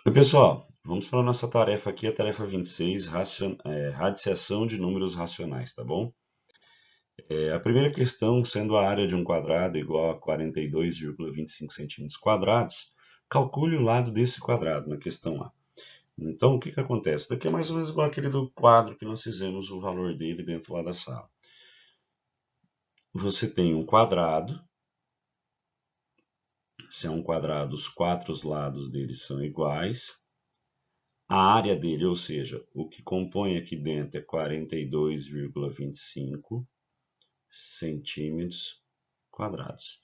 Oi, pessoal, vamos para a nossa tarefa aqui, a tarefa 26, radiciação de números racionais, tá bom? A primeira questão, sendo a área de um quadrado igual a 42,25 centímetros quadrados, calcule o lado desse quadrado na questão A. Então, o que acontece? Daqui é mais ou menos igual aquele do quadro que nós fizemos o valor dele dentro lá da sala. Você tem um quadrado, se é um quadrado, os quatro lados dele são iguais. A área dele, ou seja, o que compõe aqui dentro é 42,25 centímetros quadrados.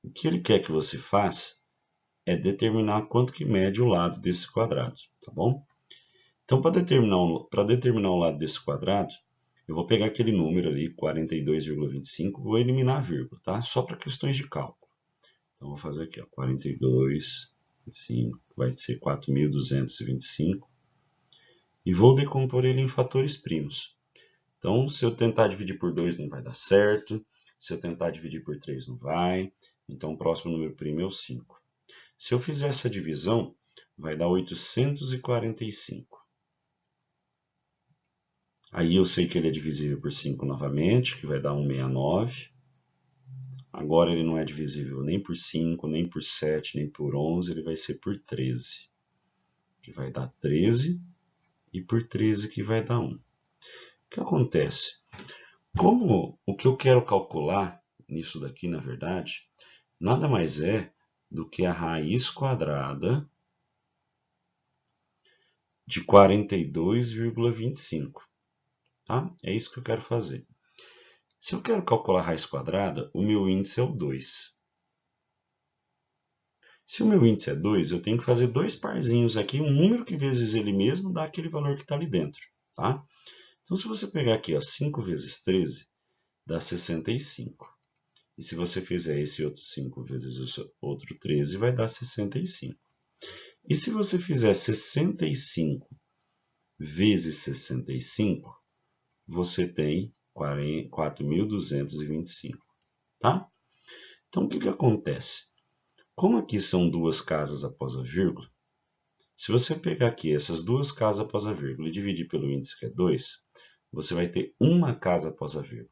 O que ele quer que você faça é determinar quanto que mede o lado desse quadrado, tá bom? Então, para determinar o lado desse quadrado, eu vou pegar aquele número ali, 42,25, vou eliminar a vírgula, tá? Só para questões de cálculo. Então, vou fazer aqui, ó, 42,25 vai ser 4.225. E vou decompor ele em fatores primos. Então, se eu tentar dividir por 2 não vai dar certo. Se eu tentar dividir por 3 não vai. Então, o próximo número primo é o 5. Se eu fizer essa divisão, vai dar 845. Aí eu sei que ele é divisível por 5 novamente, que vai dar 169. Agora ele não é divisível nem por 5, nem por 7, nem por 11, ele vai ser por 13, que vai dar 13, e por 13 que vai dar 1. O que acontece? Como o que eu quero calcular nisso daqui, na verdade, nada mais é do que a raiz quadrada de 42,25, tá? É isso que eu quero fazer. Se eu quero calcular a raiz quadrada, o meu índice é o 2. Se o meu índice é 2, eu tenho que fazer dois parzinhos aqui, um número que vezes ele mesmo dá aquele valor que está ali dentro, tá? Então, se você pegar aqui, ó, 5 vezes 13, dá 65. E se você fizer esse outro 5 vezes o outro 13, vai dar 65. E se você fizer 65 vezes 65, você tem 4.225, tá? Então, o que acontece? Como aqui são duas casas após a vírgula, se você pegar aqui essas duas casas após a vírgula e dividir pelo índice que é 2, você vai ter uma casa após a vírgula.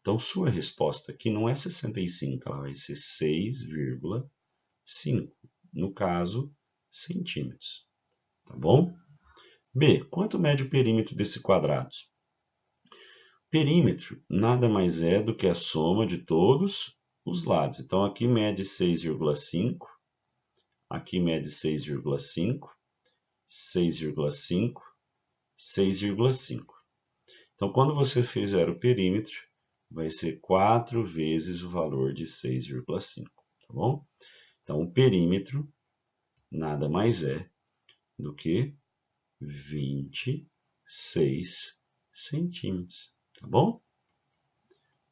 Então, sua resposta aqui não é 65, ela vai ser 6,5. No caso, centímetros. Tá bom? B. Quanto mede o perímetro desse quadrado? Perímetro nada mais é do que a soma de todos os lados. Então, aqui mede 6,5, aqui mede 6,5, 6,5, 6,5. Então, quando você fizer o perímetro, vai ser 4 vezes o valor de 6,5, tá bom? Então, o perímetro nada mais é do que 26 centímetros, tá bom?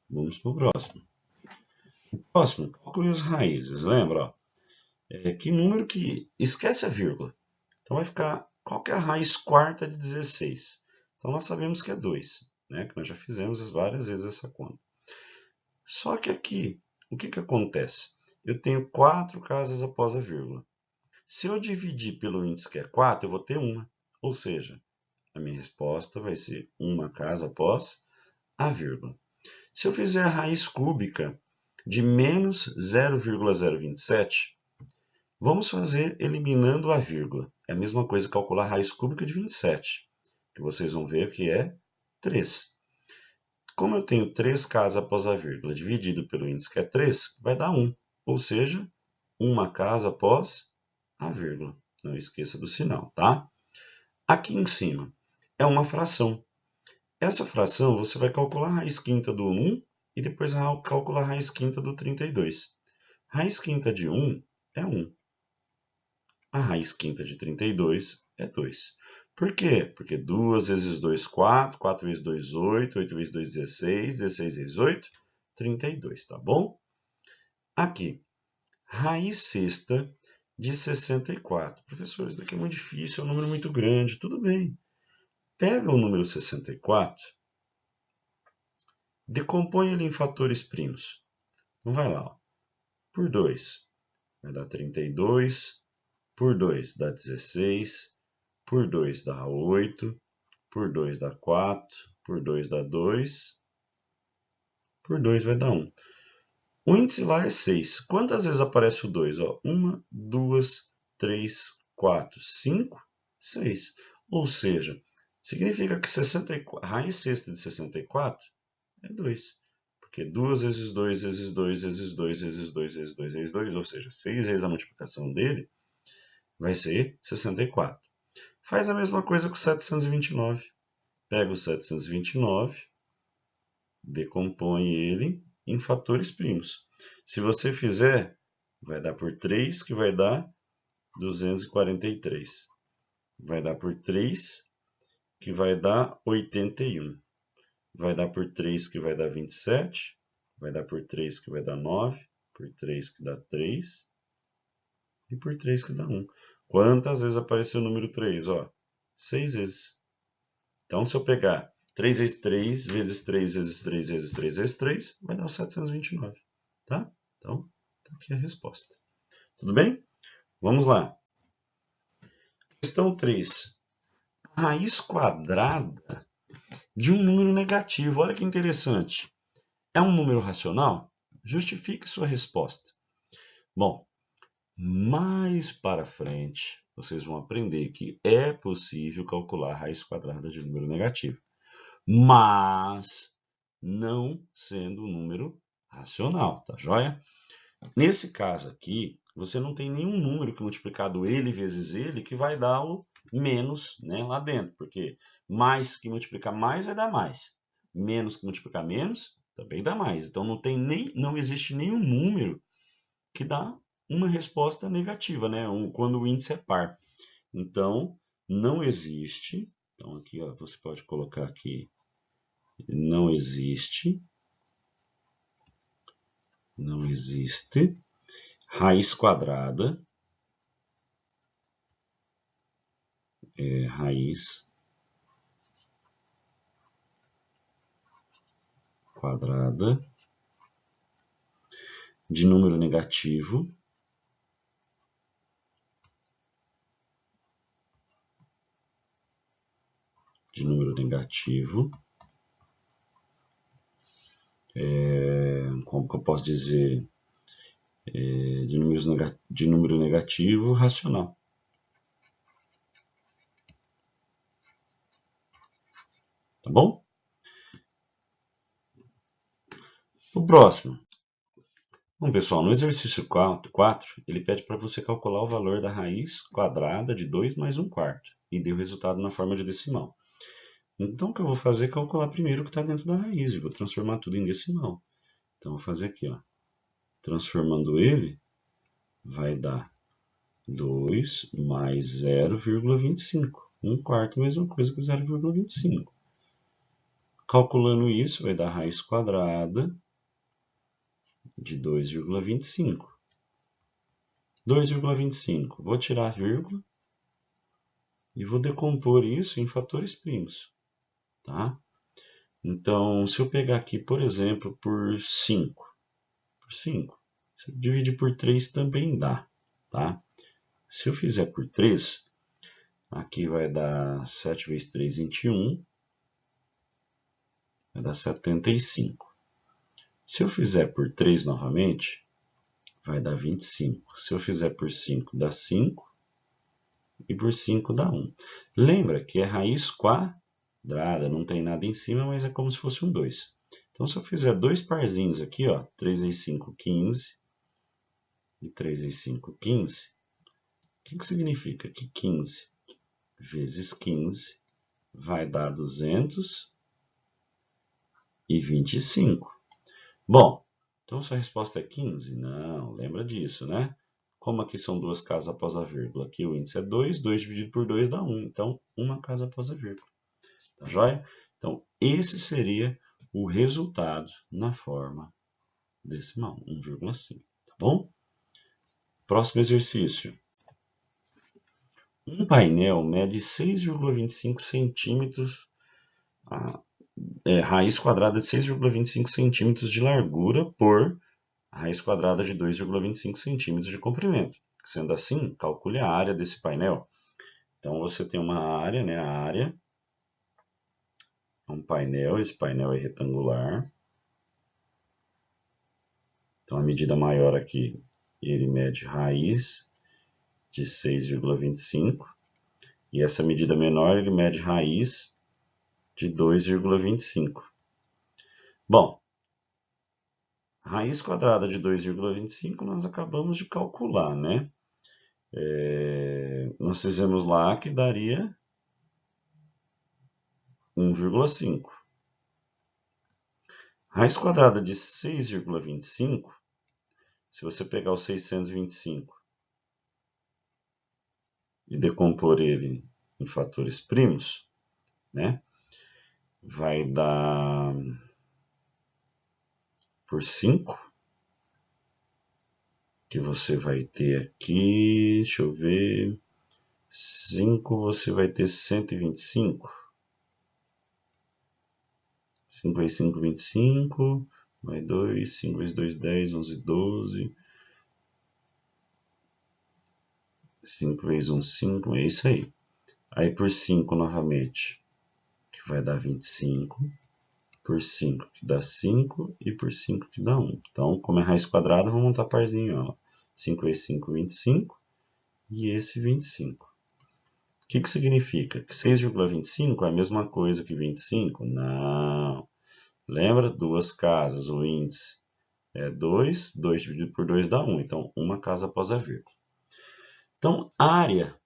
Vamos para o próximo. O próximo, calcule as raízes, lembra? Ó, que número que... Esquece a vírgula. Então vai ficar, qual que é a raiz quarta de 16? Então nós sabemos que é 2, né? Que nós já fizemos várias vezes essa conta. Só que aqui, o que acontece? Eu tenho 4 casas após a vírgula. Se eu dividir pelo índice que é 4, eu vou ter uma. Ou seja, a minha resposta vai ser uma casa após a vírgula. Se eu fizer a raiz cúbica de menos 0,027, vamos fazer eliminando a vírgula. É a mesma coisa que calcular a raiz cúbica de 27, que vocês vão ver que é 3. Como eu tenho 3 casas após a vírgula dividido pelo índice que é 3, vai dar 1. Ou seja, uma casa após a vírgula. Não esqueça do sinal, tá? Aqui em cima é uma fração. Essa fração você vai calcular a raiz quinta do 1 e depois calcular a raiz quinta do 32. Raiz quinta de 1 é 1. A raiz quinta de 32 é 2. Por quê? Porque 2 vezes 2, 4, 4 vezes 2, 8, 8 vezes 2, 16, 16 vezes 8, 32, tá bom? Aqui, raiz sexta de 64. Professor, isso daqui é muito difícil, é um número muito grande. Tudo bem. Pega o número 64, decompõe ele em fatores primos. Então vai lá, ó. Por 2 vai dar 32, por 2 dá 16, por 2 dá 8, por 2 dá 4, por 2 dá 2, por 2 vai dar 1. O índice lá é 6. Quantas vezes aparece o 2? 1, 2, 3, 4, 5, 6. Ou seja, significa que 64, raiz sexta de 64 é 2. Porque 2 vezes 2 vezes 2 vezes 2 vezes 2 vezes 2 vezes 2, ou seja, 6 vezes a multiplicação dele, vai ser 64. Faz a mesma coisa com 729. Pega o 729, decompõe ele em fatores primos. Se você fizer, vai dar por 3, que vai dar 243. Vai dar por 3, que vai dar 81. Vai dar por 3, que vai dar 27. Vai dar por 3, que vai dar 9. Por 3, que dá 3. E por 3, que dá 1. Quantas vezes apareceu o número 3? 6 vezes. Então, se eu pegar 3 vezes 3, vezes 3, vezes 3, vezes 3, vezes 3, vai dar o 729. Tá? Então, tá aqui a resposta. Tudo bem? Vamos lá. Questão 3. A raiz quadrada de um número negativo. Olha que interessante. É um número racional? Justifique sua resposta. Bom, mais para frente, vocês vão aprender que é possível calcular a raiz quadrada de um número negativo, mas não sendo um número racional, tá joia? Nesse caso aqui, você não tem nenhum número que multiplicado ele vezes ele que vai dar o menos, né, lá dentro, porque mais que multiplicar mais vai dar mais, menos que multiplicar menos também dá mais. Então não existe nenhum número que dá uma resposta negativa, né, quando o índice é par. Então não existe. Então aqui você pode colocar aqui não existe raiz quadrada raiz quadrada de número negativo como que eu posso dizer, de número negativo racional. Tá bom? O próximo. Bom, pessoal, no exercício 4, ele pede para você calcular o valor da raiz quadrada de 2 mais 1/4 e dê o resultado na forma de decimal. Então, o que eu vou fazer é calcular primeiro o que está dentro da raiz e vou transformar tudo em decimal. Então, vou fazer aqui, transformando ele, vai dar 2 mais 0,25. 1/4 é a mesma coisa que 0,25. Calculando isso, vai dar raiz quadrada de 2,25. 2,25. Vou tirar a vírgula e vou decompor isso em fatores primos. Tá? Então, se eu pegar aqui, por exemplo, por 5. Se eu dividir por 3 também dá. Tá? Se eu fizer por 3, aqui vai dar 7 vezes 3, 21. Vai dar 75. Se eu fizer por 3 novamente, vai dar 25. Se eu fizer por 5, dá 5. E por 5 dá 1. Lembra que é raiz quadrada, não tem nada em cima, mas é como se fosse um 2. Então, se eu fizer dois parzinhos aqui, 3 vezes 5, 15. E 3 vezes 5, 15. O que significa? Que 15 vezes 15 vai dar 225. Bom, então sua resposta é 15? Não, lembra disso, né? Como aqui são duas casas após a vírgula, aqui o índice é 2, 2 dividido por 2 dá 1. Então, uma casa após a vírgula. Tá joia? Então, esse seria o resultado na forma decimal, 1,5. Tá bom? Próximo exercício. Um painel mede 6,25 centímetros, raiz quadrada de 6,25 centímetros de largura por raiz quadrada de 2,25 centímetros de comprimento. Sendo assim, calcule a área desse painel. Então, você tem uma área, né? A área é um painel, esse painel é retangular. Então, a medida maior aqui, ele mede raiz de 6,25. E essa medida menor, ele mede raiz de 2,25. Bom, raiz quadrada de 2,25 nós acabamos de calcular, né? Nós fizemos lá que daria 1,5. Raiz quadrada de 6,25, se você pegar o 625 e decompor ele em fatores primos, né? Vai dar por 5, que você vai ter aqui, deixa eu ver, 5 você vai ter 125. 5 vezes 5, 25, mais 2, 5 vezes 2, 10, 11, 12. 5 vezes 1, 5, é isso aí. Aí por 5 novamente, que vai dar 25. Por 5 que dá 5 e por 5 que dá 1. Então, como é raiz quadrada, vou montar parzinho. Ó. 5 vezes 5, 25 e esse 25. O que significa? Que 6,25 é a mesma coisa que 25? Não. Lembra? Duas casas, o índice é 2, 2 dividido por 2 dá 1. Então, uma casa após a vírgula. Então, área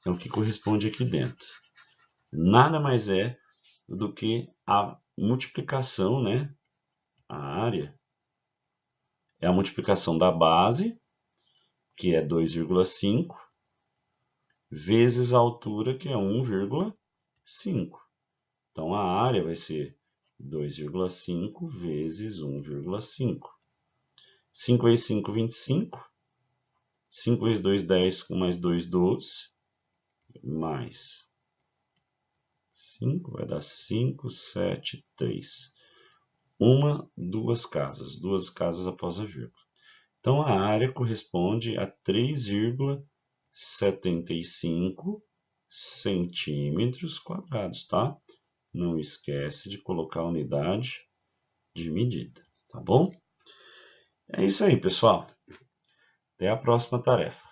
é o que corresponde aqui dentro. Nada mais é do que a multiplicação, né? A área é a multiplicação da base, que é 2,5, vezes a altura, que é 1,5. Então, a área vai ser 2,5 vezes 1,5. 5 vezes 5, 25. 5 vezes 2, 10, com mais 2, 12. Mais 5 vai dar 5, 7, 3. Duas casas após a vírgula. Então, a área corresponde a 3,75 centímetros quadrados, tá? Não esquece de colocar a unidade de medida, tá bom? É isso aí, pessoal. Até a próxima tarefa.